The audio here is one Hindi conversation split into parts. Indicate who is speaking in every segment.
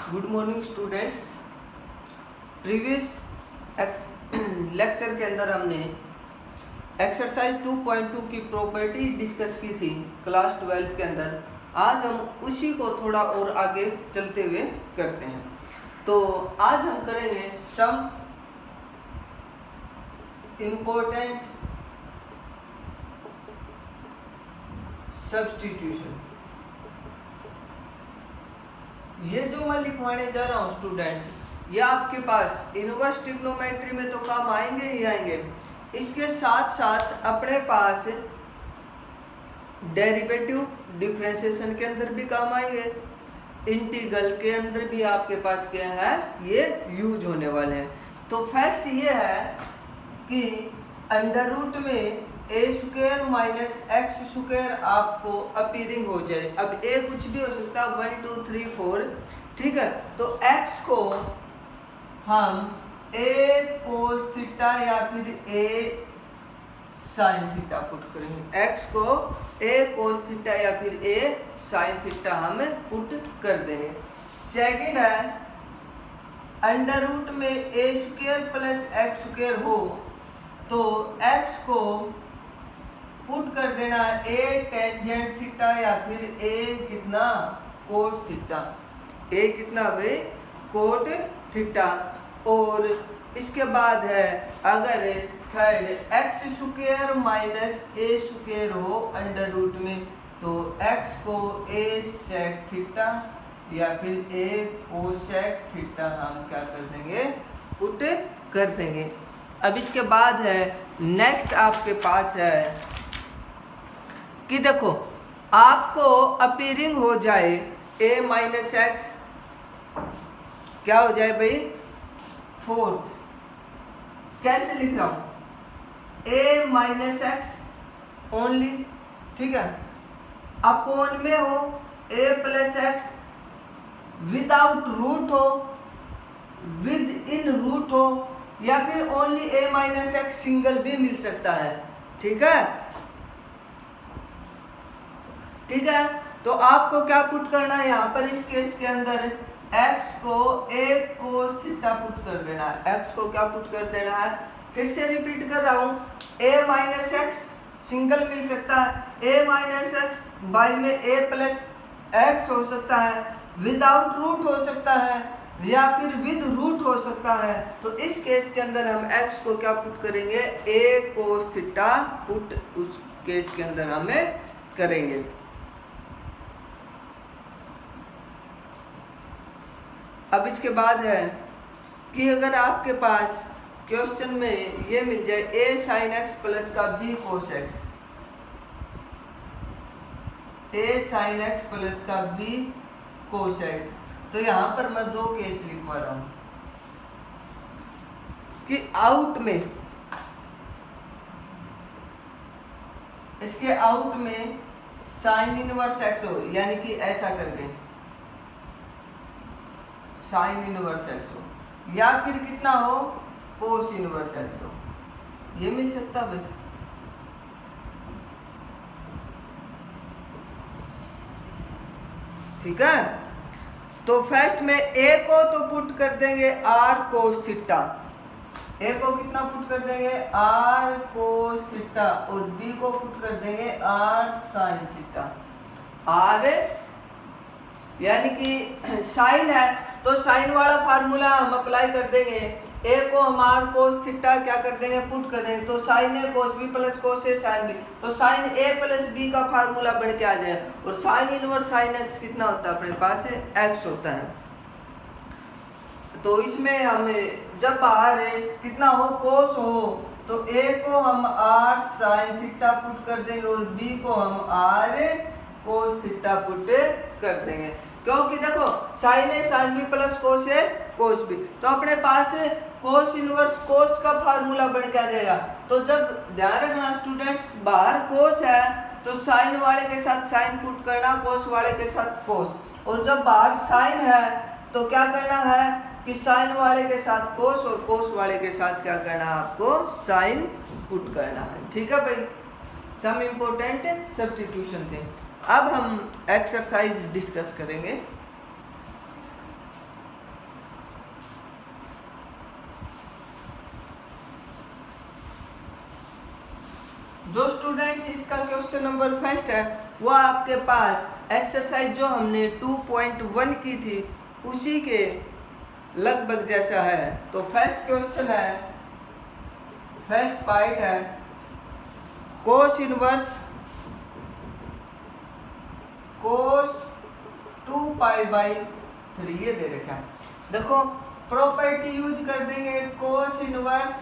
Speaker 1: Good morning students. Previous lecture के अंदर हमने एक्सरसाइज 2.2 की प्रॉपर्टी डिस्कस की थी क्लास 12th के अंदर। आज हम उसी को थोड़ा और आगे चलते हुए करते हैं। तो आज हम करेंगे सम इम्पोर्टेंट सब्स्टिट्यूशन। ये जो मैं लिखवाने जा रहा हूँ स्टूडेंट्स, ये आपके पास इनवर्स ट्रिग्नोमेट्री में तो काम आएंगे ही आएंगे, इसके साथ साथ अपने पास डेरिवेटिव डिफरेंशिएशन के अंदर भी काम आएंगे, इंटीग्रल के अंदर भी आपके पास क्या है ये यूज होने वाले हैं। तो फर्स्ट ये है कि अंडर रूट में ए स्क्वायर माइनस एक्स स्क्वायर आपको अपीयरिंग हो जाए। अब ए कुछ भी हो सकता है, 1 2 3 4, ठीक है। तो एक्स को हम ए कोस थीटा या फिर ए साइन थीटा पुट करेंगे। एक्स को ए कोस थीटा या फिर ए साइन थीटा हम पुट कर देंगे। सेकंड है अंडर रूट में ए स्क्वायर प्लस एक्स स्क्वायर हो तो एक्स को पुट कर देना ए टेंजेंट थीटा या फिर ए कितना कोट थीटा। ए कितना भाई कोट थीटा। और इसके बाद है अगर थर्ड एक्स स्क्वायर माइनस ए स्क्वायर हो अंडर रूट में तो एक्स को ए सेक थीटा या फिर ए कोसेक थीटा हम क्या कर देंगे पुट कर देंगे। अब इसके बाद है नेक्स्ट आपके पास है कि देखो आपको अपीयरिंग हो जाए a माइनस एक्स, क्या हो जाए भाई फोर्थ। कैसे लिख रहा हूं a माइनस एक्स ओनली, ठीक है, अपॉन में हो a plus x, without root हो, विद इन रूट हो, या फिर only a minus x single भी मिल सकता है, ठीक है। ठीक है, तो आपको क्या पुट करना है यहाँ पर इस केस के अंदर x को a कोस थीटा पुट कर देना है। x को क्या पुट कर देना है, फिर से रिपीट कर रहा हूँ, a माइनस एक्स सिंगल मिल सकता है, a माइनस एक्स बाई में a प्लस एक्स हो सकता है, विदाउट रूट हो सकता है या फिर विद रूट हो सकता है। तो इस केस के अंदर हम x को क्या पुट करेंगे a कोस थीटा पुट उस केस के अंदर हमें करेंगे। अब इसके बाद है कि अगर आपके पास क्वेश्चन में ये मिल जाए a साइन एक्स प्लस का b cos x, a sine x plus का b कोस एक्स, तो यहां पर मैं दो केस लिखवा रहा हूं कि आउट में इसके आउट में साइन इनवर्स एक्स हो, यानी कि ऐसा करके साइन इनवर्स एक्स हो, या फिर कितना हो कोस इनवर्स एक्स हो, ये मिल सकता भाई। ठीक है, तो फर्स्ट में a को तो पुट कर देंगे r कोस थीटा, a को कितना पुट कर देंगे r कोस थीटा, और b को पुट कर देंगे r साइन थीटा। r यानी कि साइन है तो साइन वाला फार्मूला हम अप्लाई कर देंगे, a को हम r कोस थीटा क्या कर देंगे पुट कर देंगे, तो sine a cos b plus cos a sine b, तो साइन a प्लस b का फार्मूला बढ़ के आ जाए। और साइन इनवर्स साइन x कितना होता है अपने पास x होता है। तो इसमें हमें जब बाहर कितना हो कोस हो तो a को हम r साइन थीटा पुट कर देंगे और b को हम r कोस थीटा पुट कर देंगे, क्योंकि देखो साइन ए साइन बी प्लस कोस ए कोस बी, तो अपने पास कोस इनवर्स कोस का फार्मूला बन के आ जाएगा। तो जब ध्यान रखना स्टूडेंट्स, बाहर कोस है तो साइन वाले के साथ साइन पुट करना, कोस वाले के साथ कोस, और जब बाहर साइन है तो क्या करना है कि साइन वाले के साथ कोस और कोस वाले के साथ क्या करना है आपको साइन पुट करना है। ठीक है भाई, सम इम्पोर्टेंट सब्स्टिट्यूशन थे। अब हम एक्सरसाइज डिस्कस करेंगे। का क्वेश्चन नंबर फर्स्ट है वो आपके पास एक्सरसाइज जो हमने 2.1 की थी उसी के लगभग जैसा है। तो फर्स्ट क्वेश्चन है, फर्स्ट पार्ट है cos inverse cos 2 pi by 3 ये दे रखा है। देखो प्रॉपर्टी यूज कर देंगे, कोस इनवर्स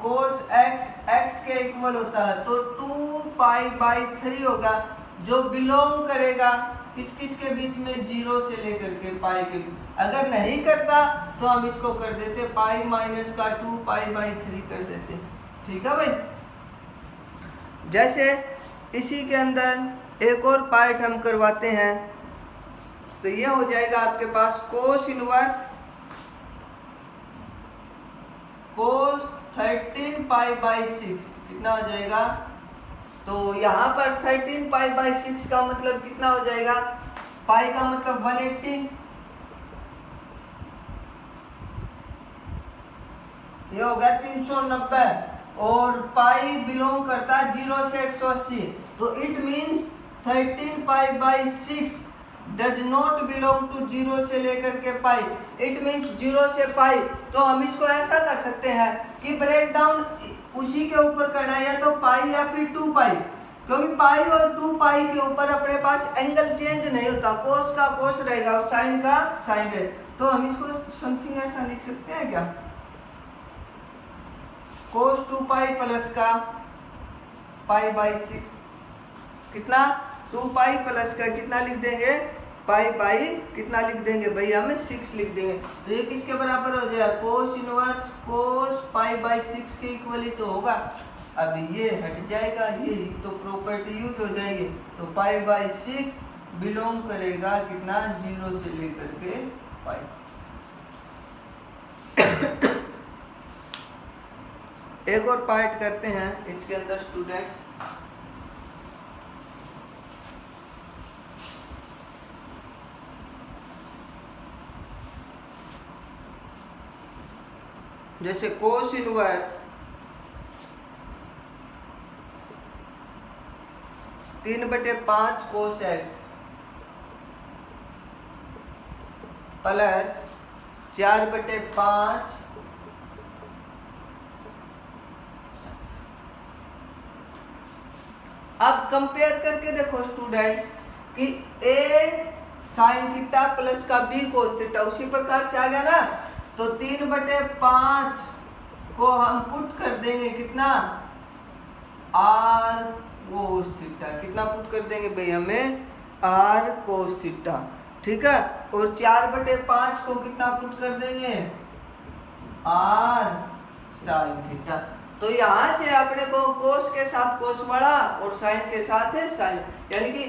Speaker 1: कोस x के इक्वल होता है तो 2 पाई बाई 3 होगा, जो बिलोंग करेगा किस किस के बीच में, 0 से लेकर के पाई के। अगर नहीं करता तो हम इसको कर देते पाई माइनस का 2 पाई बाई 3 कर देते। ठीक है भाई। जैसे इसी के अंदर एक और पार्ट हम करवाते हैं तो ये हो जाएगा आपके पास cos inverse cos 13 pi by 6 कितना हो जाएगा। तो यहाँ पर 13 पाई बाई 6 का मतलब कितना हो जाएगा, पाई का मतलब 180, ये होगा 390 और पाई बिलोंग करता है 0 से 180। तो it means 13 pi by 6 does not belong to 0 से लेकर के पाई, इट मीन्स 0 से पाई। तो हम इसको ऐसा कर सकते हैं कि ब्रेक डाउन उसी के ऊपर करना है, या तो पाई या फिर 2 पाई, क्योंकि पाई और 2 पाई के ऊपर अपने पास एंगल चेंज नहीं होता, कोस का कोस रहेगा और साइन का साइन है। तो हम इसको समथिंग ऐसा लिख सकते हैं क्या, कोस 2 पाई प्लस का पाई बाई 6 कितना 2 पाई प्लस का कितना लिख देंगे, पाई बाई कितना लिख देंगे भैया, हमें 6 लिख देंगे। तो ये किसके बराबर हो जाएगा, cos inverse cos pi by 6 के इक्वल ही तो होगा। अब ये हट जाएगा, ये तो प्रॉपर्टी यूज हो जाएगी। तो पाई बाई 6 बिलोंग करेगा कितना, 0 से लेकर के पाई। एक और पार्ट करते हैं इसके अंदर स्टूडेंट्स। जैसे कोस इनवर्स 3/5 कोस x प्लस 4/5 अब कंपेयर करके देखो स्टूडेंट्स कि a साइन थीटा प्लस का b कोस थीटा उसी प्रकार से आ गया ना। तो 3/5 को हम पुट कर देंगे कितना, r कोस थीटा, कितना पुट कर देंगे भाई हमें, r कोस थीटा। ठीक है। और 4/5 को कितना पुट कर देंगे, r साइन थीटा। तो यहाँ से अपने को कोस के साथ कोस बढ़ा और साइन के साथ है साइन, यानी कि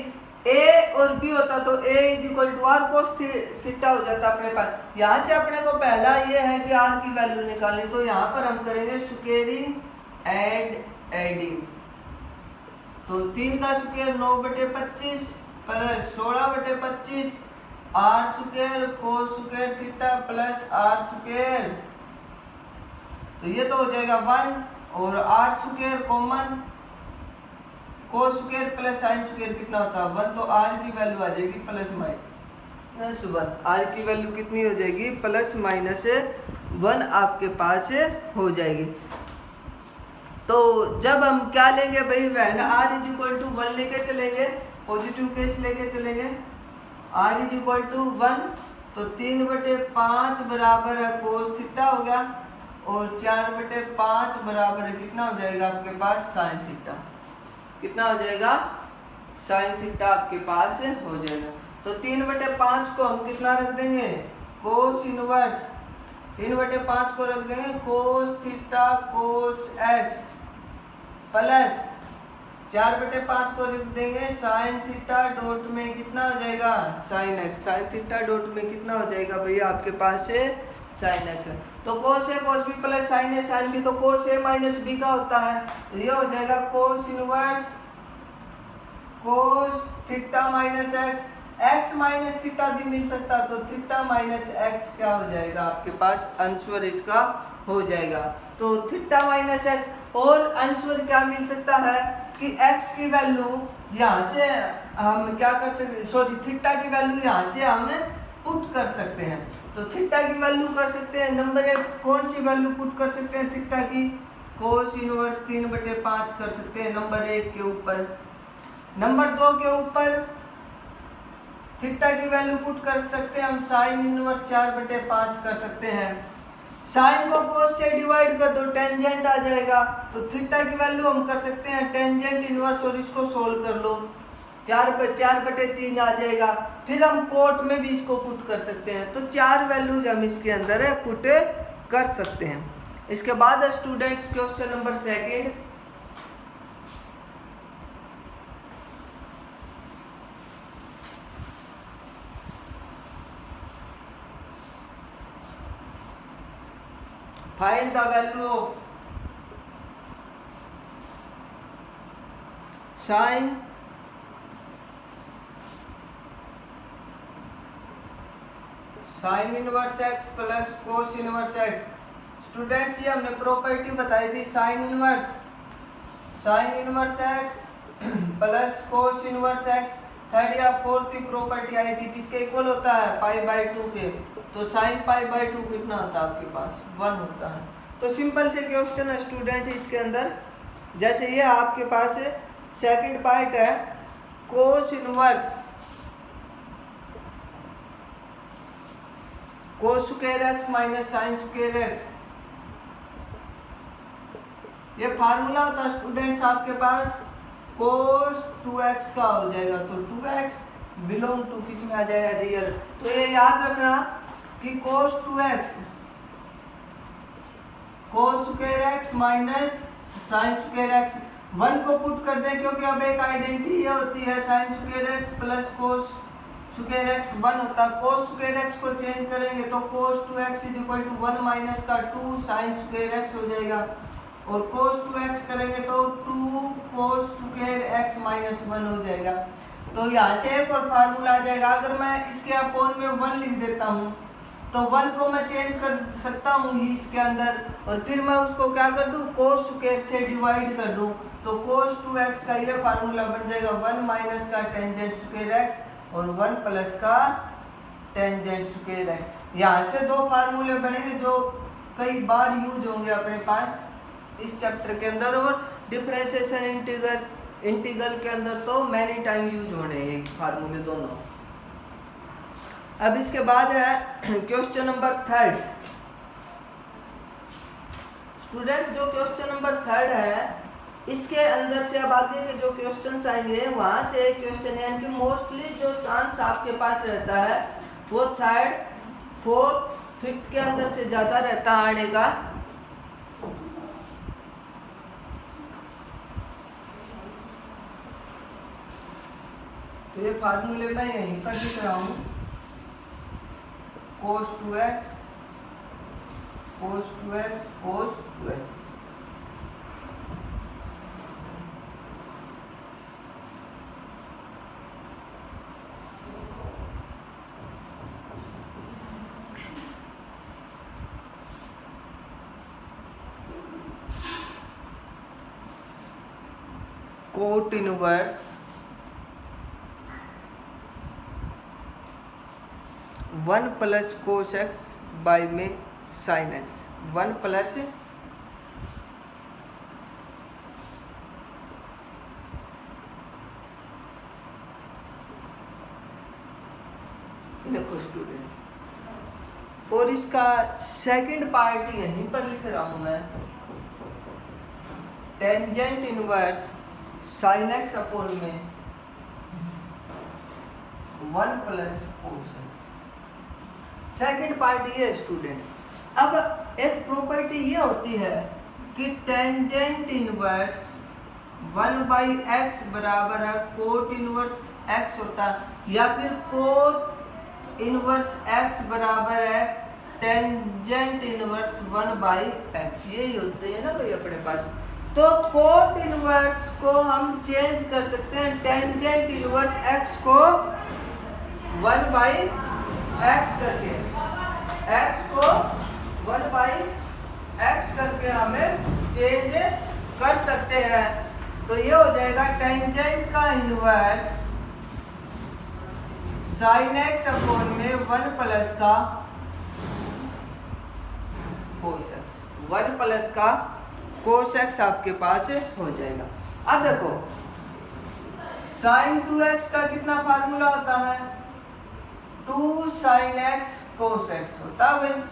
Speaker 1: a और b होता तो a = r कोस थीटा हो जाता अपने पास। यहाँ से अपने को पहला ये है कि r की वैल्यू निकालनी, तो यहाँ पर हम करेंगे स्क्वेयरिंग एंड एडिंग। तो 3 का square 9/25 plus 16/25 r square cos square theta plus r square, तो ये तो हो जाएगा 1 और r square common, cos square plus sine square कितना होता है 1, तो r की वैल्यू आ जाएगी प्लस माइनस 1। r की वैल्यू कितनी हो जाएगी, प्लस माइनस 1 आपके पास हो जाएगी। तो जब हम क्या लेंगे भाई, वैन r = 1 लेके चलेंगे, पॉजिटिव केस लेके चलेंगे, r = 1 तो 3/5 बराबर है कोस थीटा हो गया और 4/5 बराबर है कितना हो जाएगा आपके पास साइन थीटा, कितना हो जाएगा साइन थीटा आपके पास हो जाएगा। तो 3/5 को हम कितना रख देंगे, कोस इनवर्स 3/5 को रख देंगे cos theta cos x plus 4/5 को रख देंगे साइन थीटा डॉट में कितना हो जाएगा sine x, sine theta dot में कितना हो जाएगा भैया आपके पास है साइन x। तो cos a cos b plus sine a sine b, तो कोस a माइनस b का होता है, तो ये हो जाएगा cos inverse cos theta minus x minus theta भी मिल सकता, तो थीटा माइनस x क्या हो जाएगा आपके पास, आंसर इसका हो जाएगा। तो थीटा माइनस x और आंसर क्या मिल सकता है, कि x की वैल्यू यहाँ से हम क्या कर सकते, सॉरी थीटा की वैल्यू यहाँ से हम पुट कर सकते हैं। तो थीटा की वैल्यू कर सकते हैं, नंबर 1 कौन सी वैल्यू पुट कर सकते हैं थीटा की, कोस इनवर्स 3/5 कर सकते हैं नंबर 1 के ऊपर। नंबर 2 के ऊपर थीटा की वैल्यू पुट कर सकते हैं हम साइन इनवर्स 4/5 कर सकते हैं। साइन को कोस से डिवाइड कर दो, टेंजेंट आ जाएगा, तो थीटा की वैल्यू हम कर सकते हैं टेंजेंट इनवर्स, और इसको सोल्व कर लो 4/3 आ जाएगा। फिर हम कोट में भी इसको पुट कर सकते हैं। तो 4 वैल्यूज हम इसके अंदर पुट कर सकते हैं। इसके बाद students question number 2 find the value of sine inverse x plus cos inverse x। Students ये हमने प्रॉपर्टी बताई थी sine inverse x plus cos inverse x। Third या फोर्थ प्रॉपर्टी आई थी, किसके इक्वल होता है, π/2 के। तो साइन π/2 कितना होता है आपके पास, 1 होता है। तो सिंपल से क्वेश्चन है स्टूडेंट इसके अंदर, जैसे ये आपके पास सेकंड पार्ट है cos inverse cos square x minus sign square x। ये फार्मूला होता है स्टूडेंट्स आपके पास cos 2x का हो जाएगा, तो 2x बिलोंग टू किस में आ जाएगा, रियल। तो ये याद रखना कि cos 2x cos square x minus sign square x। 1 को पुट कर दें क्योंकि अब एक आइडेंटिटी ये होती है sine square x plus cos square x 1 होता है। कोस स्क्वायर x को चेंज करेंगे तो cos 2x is equal to 1 minus का 2 साइन स्क्वायर x हो जाएगा, और cos 2x करेंगे तो 2 cos स्क्वायर x माइनस 1 हो जाएगा। तो यहाँ से एक और फार्मूला आ जाएगा। अगर मैं इसके अपोन में 1 लिख देता हूँ तो 1 को मैं चेंज कर सकता हूँ इसके अंदर, और फिर मैं उसको क्या कर दूँ, cos स्क्वायर से डिवाइड कर दूँ, तो cos 2x का ये फार्मूला बन जाएगा 1 माइनस का टेंजेंट स्क्वायर x और 1 प्लस का टेंजेंट स्क्वायर x। यहाँ से 2 फार्मूले बनेंगे जो कई बार यूज होंगे अपने पास इस चैप्टर के अंदर, और डिफरेंशिएशन इंटीग्रल के अंदर तो मैनी टाइम यूज होने हैं ये फार्मूले दोनों। अब इसके बाद है क्वेश्चन नंबर 3। स्टूडेंट्स जो क्वेश्चन नंबर 3 है इसके अंदर से अब आगे के जो क्वेश्चंस आएंगे वहां से क्वेश्चन है कि मोस्टली जो चांस आपके पास रहता है वो 3rd 4th 5th के अंदर से ज्यादा रहता आने का। तो ये फार्मूले मैं यहीं पर लिख रहा हूँ, cos 2x cos 2x cos 2x। Cot inverse 1 plus cos x by में साइन x। 1 प्लस देखो स्टूडेंट्स, और इसका सेकंड पार्ट यहीं पर लिख रहा हूं मैं, tangent inverse sine x upon में 1 प्लस कोस x। सेकंड पार्ट ये है स्टूडेंट्स। अब एक प्रॉपर्टी ये होती है कि टेंजेंट इनवर्स 1/x बराबर है कोट इनवर्स x होता है, या फिर कोट इनवर्स x बराबर है टेंजेंट इनवर्स 1/x। यही होते हैं ना भाई अपने पास। तो कोट इनवर्स को हम चेंज कर सकते हैं टेंजेंट इनवर्स x को 1/x करके, x को 1/x करके हमें चेंज कर सकते हैं। तो ये हो जाएगा टेंजेंट का इनवर्स साइन एक्स अपॉन में 1 प्लस का कोस एक्स, 1 प्लस का कोस एक्स आपके पास हो जाएगा। अब देखो साइन 2x का कितना फार्मूला होता है, 2 साइन एक्स कोस एक्स होता है भाई।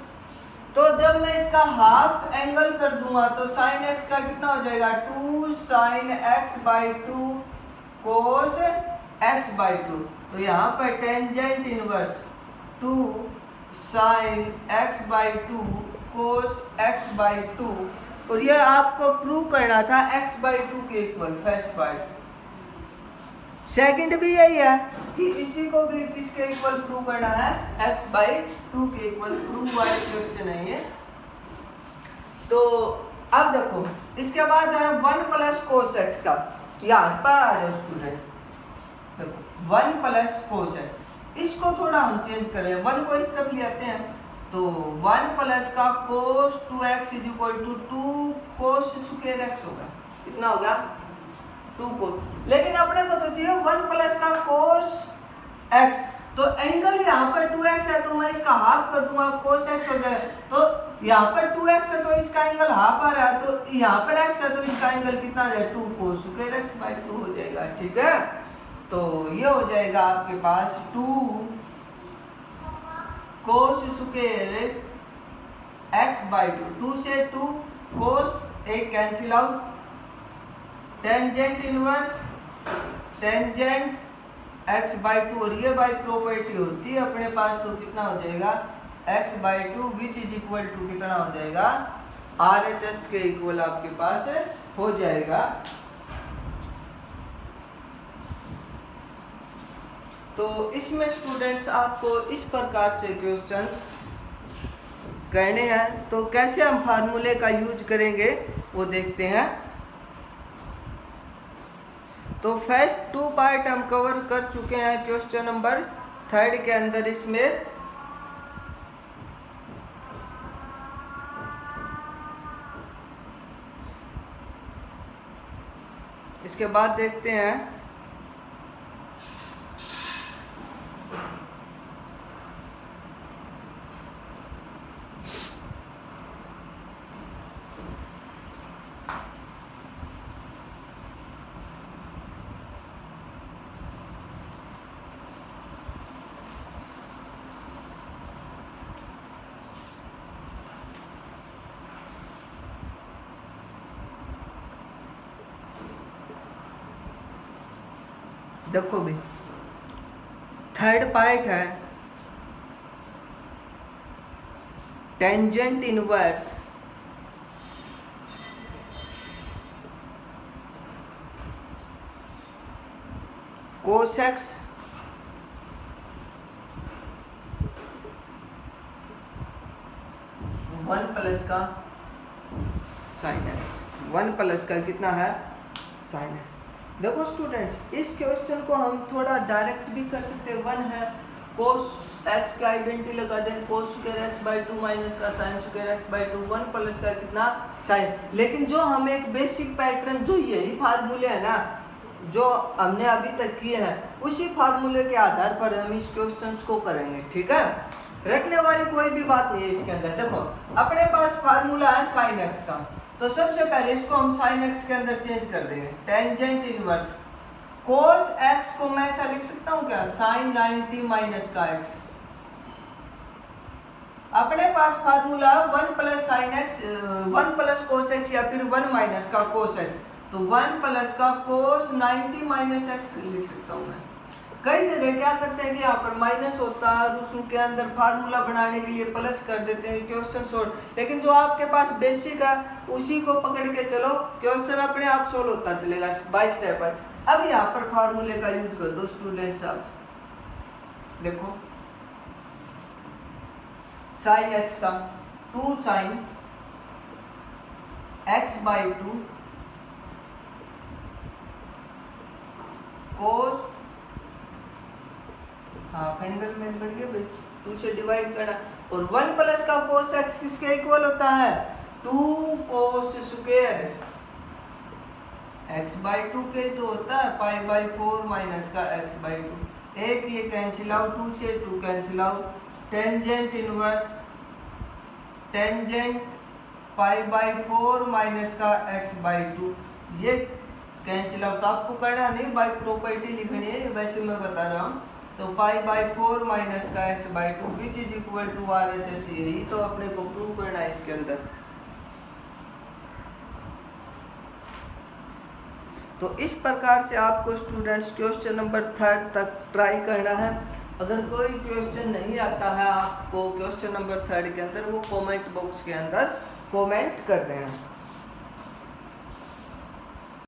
Speaker 1: तो जब मैं इसका हाफ एंगल कर दूंगा तो साइन एक्स का कितना हो जाएगा, 2 sine x by 2 cos x by 2। तो यहाँ पर tangent inverse 2 sine x by 2 cos x by 2, और ये आपको प्रूव करना था x बाई 2 के इक्वल, फर्स्ट पार्ट। सेकंड भी यही है कि इसी को भी किसके इक्वल प्रूव करना है, x बाई 2 के इक्वल। प्रूव वाले क्वेश्चन है ये। तो अब देखो इसके बाद है 1 प्लस कोस एक्स का, यहाँ पर आ जाओ स्टूडेंट्स, देखो 1 प्लस कोस एक्स, इसको थोड़ा हम चेंज करें, 1 को इस तरफ ले आते हैं, तो 1 प्लस का cos 2x is equal to 2 cos square x होगा। कितना होगा, 2 को, लेकिन अपने को तो चाहिए 1 प्लस का कोस x। तो एंगल यहाँ पर 2x है तो मैं इसका हाफ कर दूंगा, कोस x हो जाए। तो यहाँ पर 2x है तो इसका एंगल हाफ आ रहा है, तो यहाँ पर x है तो इसका एंगल कितना आ जाए, 2 कोस स्क्वायर x बाई 2 हो जाएगा। ठीक है, तो ये हो जाएगा आपके पास 2 कोस स्क्वायर x बाई 2, 2 से 2 कोस, एक cancel out, tangent inverse tangent x by 2, और ये बाई प्रॉपर्टी होती है अपने पास, तो कितना हो जाएगा x by 2 which is equal to कितना हो जाएगा, RHS के इक्वल आपके पास हो जाएगा। तो इसमें स्टूडेंट्स आपको इस प्रकार से क्वेश्चंस करने हैं। तो कैसे हम फार्मूले का यूज करेंगे वो देखते हैं। तो फर्स्ट 2 पार्ट हम कवर कर चुके हैं क्वेश्चन नंबर 3 के अंदर। इसमें इसके बाद देखते हैं देखो भाई, 3rd पार्ट है tangent inverse cos x one plus का साइन एक्स, 1 प्लस का कितना है, साइन एक्स। देखो स्टूडेंट्स, इस क्वेश्चन को हम थोड़ा डायरेक्ट भी कर सकते हैं। 1 है कोस एक्स का आइडेंटिटी लगा दें, cos square x by 2 minus का sine square x by 2, 1 plus का कितना, साइन। लेकिन जो हम एक बेसिक पैटर्न, जो यही फार्मूले है ना जो हमने अभी तक किए हैं, उसी फार्मूले के आधार पर हम इस क्वेश्चंस को करेंगे। ठीक है, रखने वाली कोई भी बात नहीं है इसके अंदर। देखो अपने पास फार्मूला है साइन एक्स का, तो सबसे पहले इसको हम साइन एक्स के अंदर चेंज कर देंगे। टेंजेंट इनवर्स कोस एक्स को मैं ऐसा लिख सकता हूँ क्या, साइन 90 माइनस का एक्स। अपने पास formula 1 plus sine x, 1 plus cos x या फिर 1 माइनस का कोस एक्स, तो 1 प्लस का कोस 90 माइनस एक्स लिख सकता हूँ मैं। कई जगह क्या करते हैं कि यहाँ पर माइनस होता है और उसके अंदर फार्मूला बनाने के लिए प्लस कर देते हैं, क्वेश्चन सोल्व। लेकिन जो आपके पास बेसिक है उसी को पकड़ के चलो, क्वेश्चन अपने आप सोल्व होता चलेगा बाय स्टेप पर। अब यहाँ पर फार्मूले का यूज कर दो स्टूडेंट साहब। देखो साइन एक्स का 2 sine x by 2 cos, half angle में बढ़ गया भाई, 2 से डिवाइड करना, और 1 प्लस का कोस एक्स किसके इक्वल होता है, 2 cos square x by to के तो होता है पाई बाई 4 माइनस का एक्स बाई टू। एक ये कैंसिल आउट, 2 से 2 cancel out, tangent inverse tangent pi by 4 minus का एक्स बाई टू, ये कैंसिल आउट आपको करना नहीं, बाई प्रॉपर्टी लिखनी है, वैसे मैं बता रहा हूँ। तो पाई बाई 4 माइनस का x by two which is equal to RHS, यही तो अपने को प्रूव करना है इसके अंदर। तो इस प्रकार से आपको स्टूडेंट्स क्वेश्चन नंबर 3 तक ट्राई करना है। अगर कोई क्वेश्चन नहीं आता है आपको क्वेश्चन नंबर 3 के अंदर, वो कमेंट बॉक्स के अंदर कमेंट कर देना।